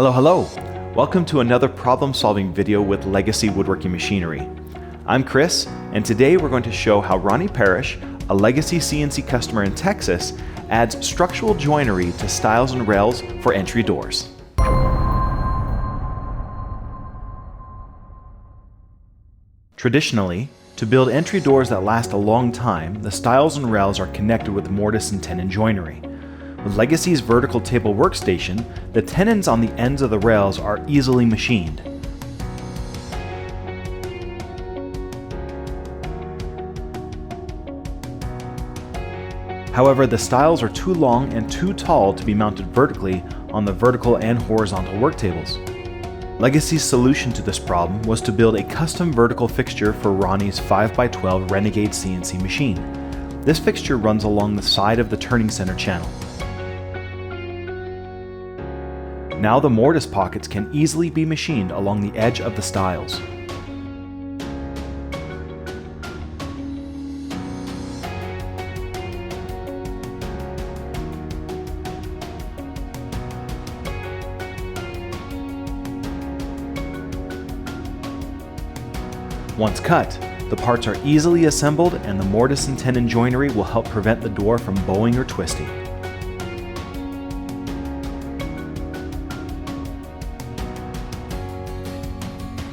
Hello. Welcome to another problem-solving video with Legacy Woodworking Machinery. I'm Chris, and today we're going to show how Ronnie Parrish, a Legacy CNC customer in Texas, adds structural joinery to stiles and rails for entry doors. Traditionally, to build entry doors that last a long time, the stiles and rails are connected with mortise and tenon joinery. With Legacy's vertical table workstation, the tenons on the ends of the rails are easily machined. However, the stiles are too long and too tall to be mounted vertically on the vertical and horizontal work tables. Legacy's solution to this problem was to build a custom vertical fixture for Ronnie's 5x12 Renegade CNC machine. This fixture runs along the side of the turning center channel. Now the mortise pockets can easily be machined along the edge of the stiles. Once cut, the parts are easily assembled and the mortise and tenon joinery will help prevent the door from bowing or twisting.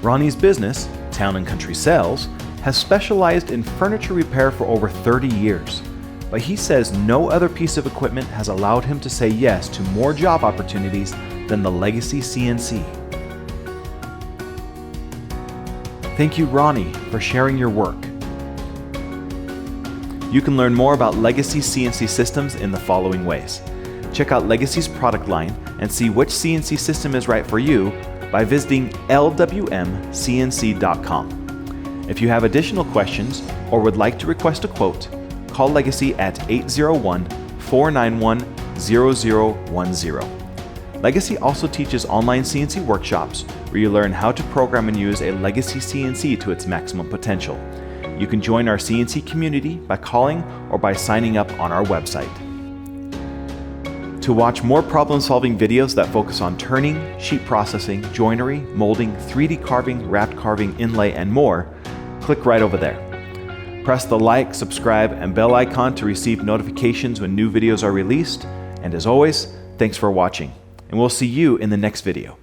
Ronnie's business, Town & Country Sales, has specialized in furniture repair for over 30 years, but he says no other piece of equipment has allowed him to say yes to more job opportunities than the Legacy CNC. Thank you, Ronnie, for sharing your work. You can learn more about Legacy CNC systems in the following ways. Check out Legacy's product line and see which CNC system is right for you by visiting lwmcnc.com. If you have additional questions or would like to request a quote, call Legacy at 801-491-0010. Legacy also teaches online CNC workshops where you learn how to program and use a Legacy CNC to its maximum potential. You can join our CNC community by calling or by signing up on our website. To watch more problem-solving videos that focus on turning, sheet processing, joinery, molding, 3D carving, wrapped carving, inlay, and more, click right over there. Press the like, subscribe, and bell icon to receive notifications when new videos are released. And as always, thanks for watching, and we'll see you in the next video.